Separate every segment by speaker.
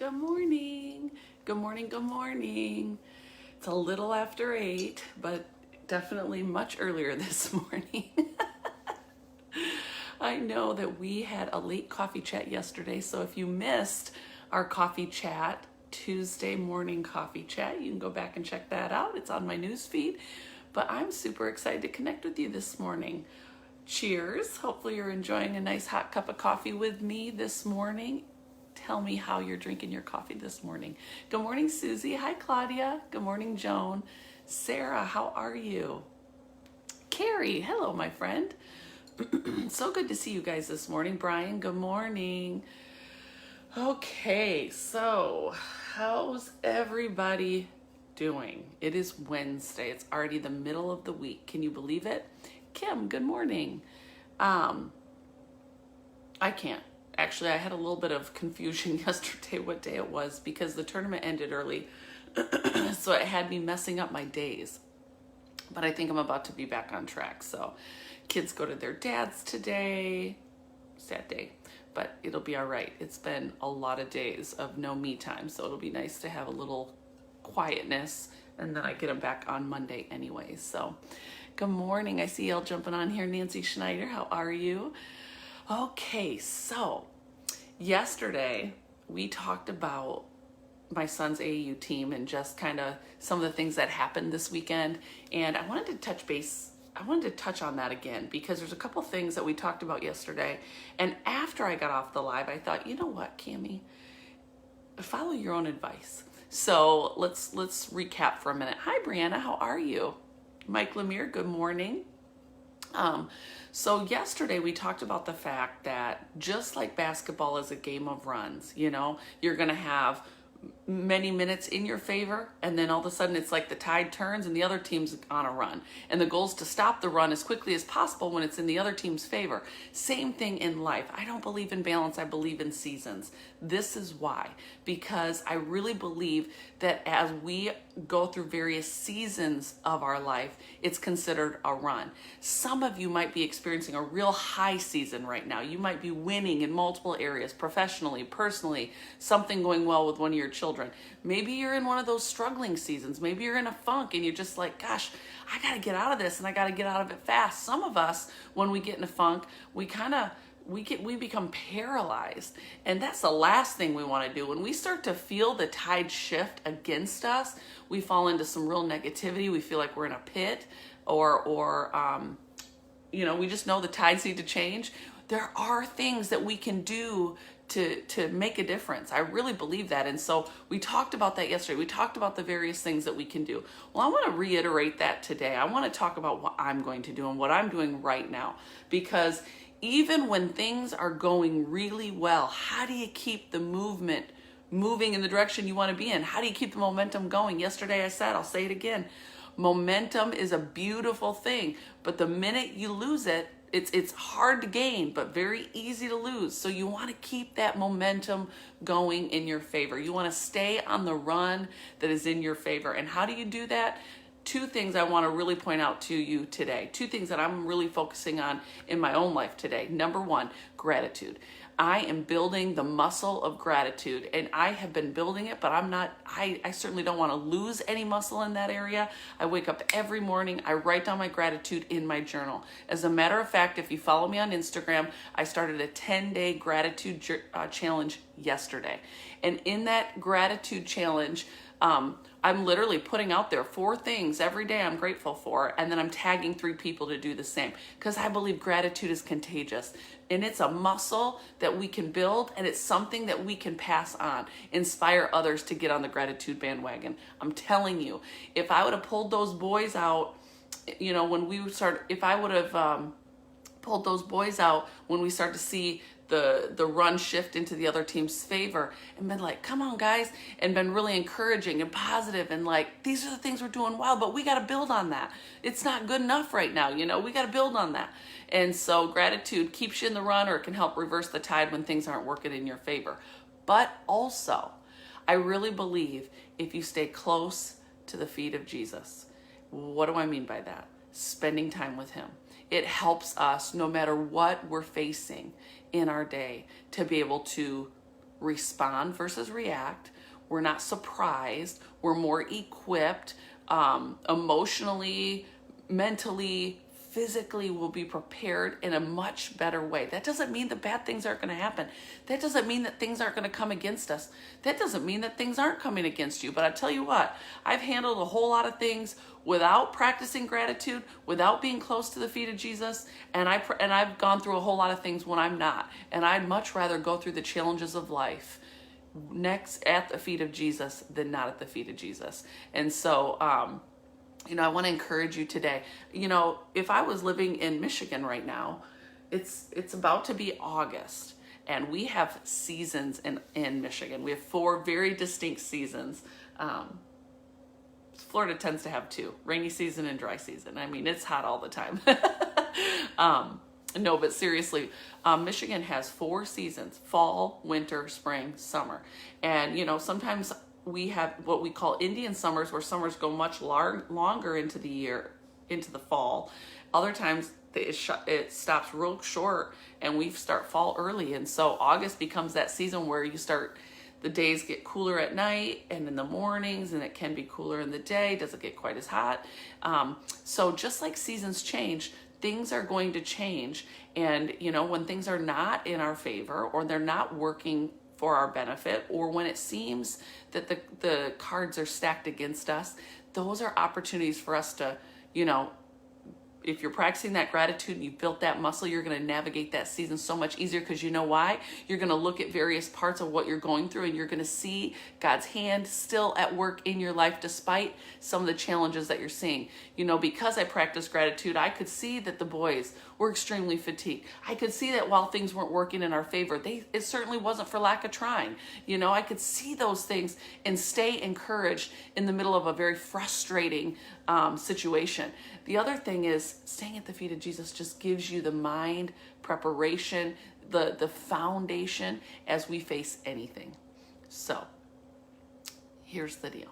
Speaker 1: Good morning. Good morning. Good morning. It's a little after 8, but definitely much earlier this morning. I know that we had a late coffee chat yesterday, so if you missed our coffee chat, Tuesday morning coffee chat, you can go back and check that out. It's on my news feed. But I'm super excited to connect with you this morning. Cheers. Hopefully you're enjoying a nice hot cup of coffee with me this morning. Tell me how you're drinking your coffee this morning. Good morning, Susie. Hi, Claudia. Good morning, Joan. Sarah, how are you? Carrie, hello, my friend. So good to see you guys this morning. Brian, good morning. Okay, so how's everybody doing? It is Wednesday. It's already the middle of the week. Can you believe it? Kim, good morning. I can't. Actually, I had a little bit of confusion yesterday what day it was because the tournament ended early. So it had me messing up my days. But I think I'm about to be back on track. So kids go to their dads today. Sad day, but it'll be all right. It's been a lot of days of no me time. So it'll be nice to have a little quietness. And then I get them back on Monday anyway. So good morning. I see y'all jumping on here. Nancy Schneider, how are you? Okay, so yesterday we talked about my son's AAU team and just kind of some of the things that happened this weekend. And I wanted to touch on that again because there's a couple things that we talked about yesterday. And after I got off the live, I thought, you know what, Cammie, follow your own advice. So let's recap for a minute. Hi, Brianna, how are you? Mike Lemire, good morning. So yesterday we talked about the fact that just like basketball is a game of runs, you're going to have many minutes in your favor, and then all of a sudden it's like the tide turns and the other team's on a run. And the goal is to stop the run as quickly as possible when it's in the other team's favor. Same thing in life. I don't believe in balance. I believe in seasons. This is why. Because I really believe that as we go through various seasons of our life, it's considered a run. Some of you might be experiencing a real high season right now. You might be winning in multiple areas, professionally, personally, something going well with one of your children. Maybe you're in one of those struggling seasons. Maybe you're in a funk and you're just like, gosh, I got to get out of this and I got to get out of it fast. Some of us, when we get in a funk, we become paralyzed. And that's the last thing we want to do. When we start to feel the tide shift against us, we fall into some real negativity. We feel like we're in a pit or we just know the tides need to change. There are things that we can do to make a difference. I really believe that. And so we talked about that yesterday. We talked about the various things that we can do. Well, I want to reiterate that today. I want to talk about what I'm going to do and what I'm doing right now. Because even when things are going really well, how do you keep the movement moving in the direction you want to be in? How do you keep the momentum going? Yesterday I said, I'll say it again, momentum is a beautiful thing, but the minute you lose it, it's hard to gain, but very easy to lose. So you want to keep that momentum going in your favor. You want to stay on the run that is in your favor. And how do you do that? Two things I want to really point out to you today. Two things that I'm really focusing on in my own life today. Number one, gratitude. I am building the muscle of gratitude, and I have been building it, but I certainly don't want to lose any muscle in that area. I wake up every morning, I write down my gratitude in my journal. As a matter of fact, if you follow me on Instagram, I started a 10-day gratitude challenge yesterday. And in that gratitude challenge, I'm literally putting out there 4 things every day I'm grateful for, and then I'm tagging 3 people to do the same because I believe gratitude is contagious, and it's a muscle that we can build, and it's something that we can pass on, inspire others to get on the gratitude bandwagon. I'm telling you, if I would have pulled those boys out, if I would have pulled those boys out when we start to see the run shift into the other team's favor and been like, come on guys, and been really encouraging and positive and like, these are the things we're doing well, but we got to build on that. It's not good enough right now. We got to build on that. And so gratitude keeps you in the run, or it can help reverse the tide when things aren't working in your favor. But also, I really believe if you stay close to the feet of Jesus. What do I mean by that? Spending time with him. It helps us, no matter what we're facing in our day, to be able to respond versus react. We're not surprised. We're more equipped, emotionally, mentally, physically. We'll be prepared in a much better way. That doesn't mean that bad things aren't going to happen. That doesn't mean that things aren't going to come against us. That doesn't mean that things aren't coming against you. But I tell you what, I've handled a whole lot of things without practicing gratitude, without being close to the feet of Jesus, and I've gone through a whole lot of things when I'm not. And I'd much rather go through the challenges of life next at the feet of Jesus than not at the feet of Jesus. And so, I want to encourage you today. If I was living in Michigan right now, it's about to be August, and we have seasons in Michigan. We have 4 very distinct seasons. Florida tends to have 2, rainy season and dry season. I mean, it's hot all the time. No, but seriously, Michigan has 4 seasons: fall, winter, spring, summer. And, sometimes we have what we call Indian summers, where summers go much longer into the year, into the fall. Other times it stops real short and we start fall early. And so August becomes that season where the days get cooler at night and in the mornings, and it can be cooler in the day. Doesn't get quite as hot. So just like seasons change, things are going to change. And, when things are not in our favor, or they're not working for our benefit, or when it seems that the cards are stacked against us, those are opportunities for us to, if you're practicing that gratitude and you've built that muscle, you're going to navigate that season so much easier, because you know why? You're going to look at various parts of what you're going through, and you're going to see God's hand still at work in your life despite some of the challenges that you're seeing. Because I practice gratitude, I could see that the boys were extremely fatigued. I could see that while things weren't working in our favor, it certainly wasn't for lack of trying. I could see those things and stay encouraged in the middle of a very frustrating situation. The other thing is, staying at the feet of Jesus just gives you the mind preparation, the foundation as we face anything. So here's the deal.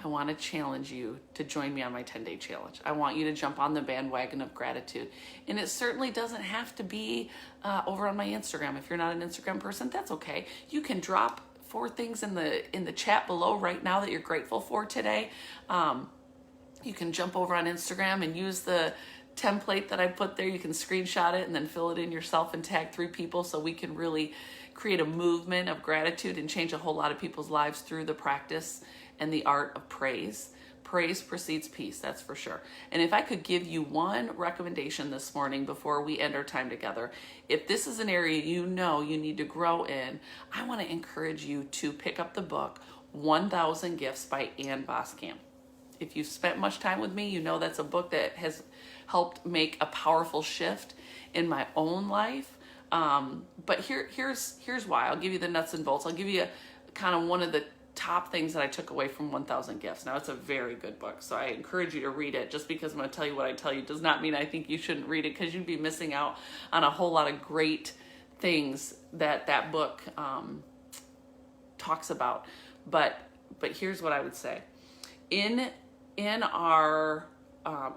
Speaker 1: I want to challenge you to join me on my 10-day challenge. I want you to jump on the bandwagon of gratitude. And it certainly doesn't have to be over on my Instagram. If you're not an Instagram person, that's okay. You can drop 4 things in the chat below right now that you're grateful for today. You can jump over on Instagram and use the template that I put there. You can screenshot it and then fill it in yourself and tag 3 people, so we can really create a movement of gratitude and change a whole lot of people's lives through the practice and the art of praise. Praise precedes peace, that's for sure. And if I could give you one recommendation this morning before we end our time together, if this is an area you need to grow in, I want to encourage you to pick up the book 1,000 Gifts by Ann Voskamp. If you've spent much time with me, that's a book that has helped make a powerful shift in my own life. But here's why. I'll give you the nuts and bolts. I'll give you kind of one of the top things that I took away from 1,000 Gifts. Now, it's a very good book, so I encourage you to read it. Just because I'm going to tell you what I tell you does not mean I think you shouldn't read it, because you'd be missing out on a whole lot of great things that book talks about. But here's what I would say. In our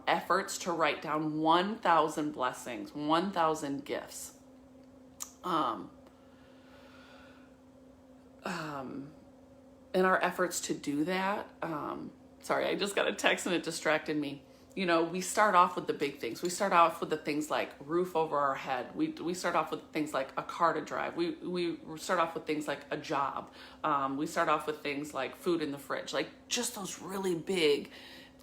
Speaker 1: efforts to write down 1,000 blessings, 1,000 gifts, in our efforts to do that, sorry, I just got a text and it distracted me. We start off with the big things. We start off with the things like roof over our head. We start off with things like a car to drive. We start off with things like a job. We start off with things like food in the fridge, like just those really big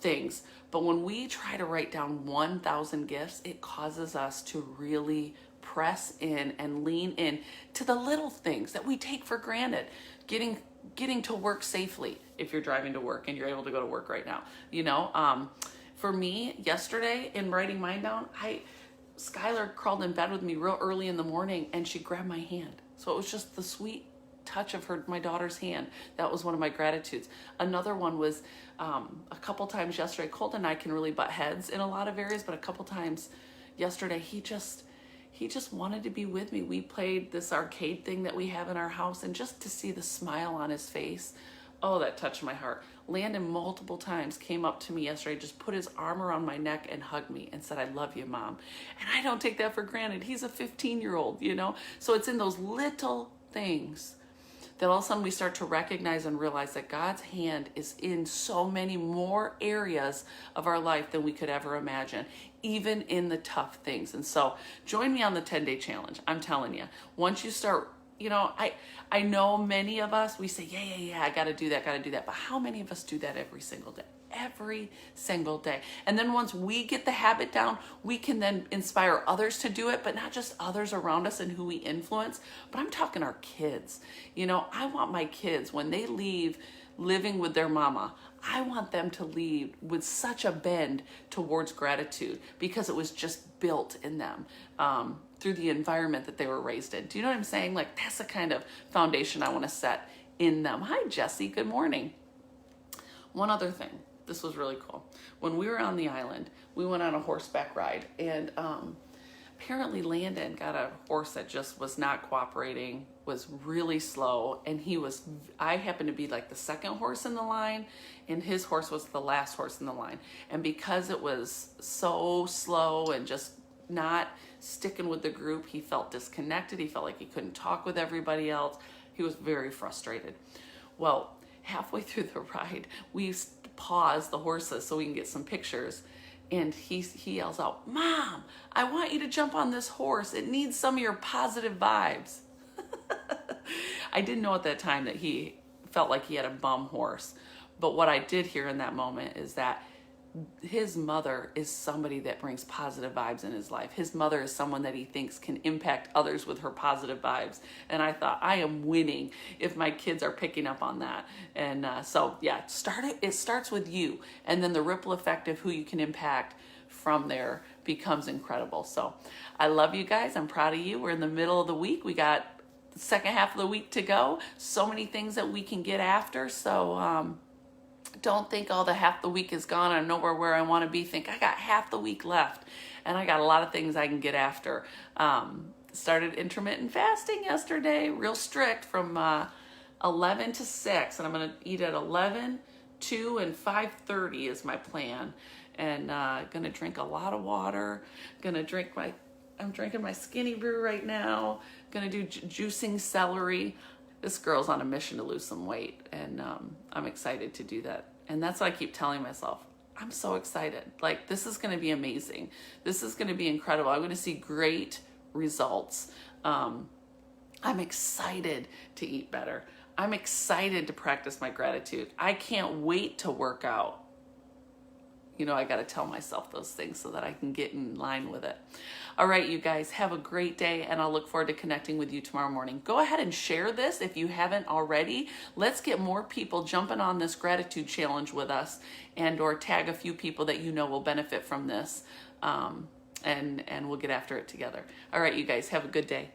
Speaker 1: things. But when we try to write down 1,000 gifts, it causes us to really press in and lean in to the little things that we take for granted. Getting to work safely, if you're driving to work and you're able to go to work right now. For me, yesterday in writing mine down, Skylar crawled in bed with me real early in the morning and she grabbed my hand. So it was just the sweet touch of my daughter's hand. That was one of my gratitudes. Another one was a couple times yesterday, Colton and I can really butt heads in a lot of areas, but a couple times yesterday, he just wanted to be with me. We played this arcade thing that we have in our house, and just to see the smile on his face, oh, that touched my heart. Landon multiple times came up to me yesterday, just put his arm around my neck and hugged me and said, "I love you, Mom." And I don't take that for granted. He's a 15-year-old, So it's in those little things that all of a sudden we start to recognize and realize that God's hand is in so many more areas of our life than we could ever imagine, even in the tough things. And so join me on the 10-day challenge. I'm telling you, once you start, I know many of us, we say, yeah, I got to do that. But how many of us do that every single day? Every single day. And then once we get the habit down, we can then inspire others to do it, but not just others around us and who we influence, but I'm talking our kids. I want my kids, when they leave living with their mama, I want them to leave with such a bend towards gratitude because it was just built in them through the environment that they were raised in. Do you know what I'm saying? Like, that's the kind of foundation I want to set in them. Hi, Jesse. Good morning. One other thing. This was really cool. When we were on the island, we went on a horseback ride, and apparently Landon got a horse that just was not cooperating, was really slow, and I happened to be like the second horse in the line, and his horse was the last horse in the line. And because it was so slow and just not sticking with the group, he felt disconnected. He felt like he couldn't talk with everybody else. He was very frustrated. Well, halfway through the ride, we pause the horses so we can get some pictures, and he yells out, "Mom, I want you to jump on this horse. It needs some of your positive vibes." I didn't know at that time that he felt like he had a bum horse, but what I did hear in that moment is that his mother is somebody that brings positive vibes in his life. His mother is someone that he thinks can impact others with her positive vibes. And I thought, I am winning if my kids are picking up on that. And so yeah, it starts with you. And then the ripple effect of who you can impact from there becomes incredible. So I love you guys. I'm proud of you. We're in the middle of the week. We got the second half of the week to go. So many things that we can get after. So, don't think, the half the week is gone. I'm nowhere where I want to be. Think, I got half the week left, and I got a lot of things I can get after. Started intermittent fasting yesterday, real strict, from 11 to 6, and I'm going to eat at 11, 2, and 5:30 is my plan. And going to drink a lot of water. I'm drinking my skinny brew right now. Going to do juicing celery. This girl's on a mission to lose some weight, and I'm excited to do that. And that's what I keep telling myself. I'm so excited. Like, this is going to be amazing. This is going to be incredible. I'm going to see great results. I'm excited to eat better. I'm excited to practice my gratitude. I can't wait to work out. I got to tell myself those things so that I can get in line with it. All right, you guys, have a great day, and I'll look forward to connecting with you tomorrow morning. Go ahead and share this if you haven't already. Let's get more people jumping on this gratitude challenge with us, or tag a few people that will benefit from this, and we'll get after it together. All right, you guys, have a good day.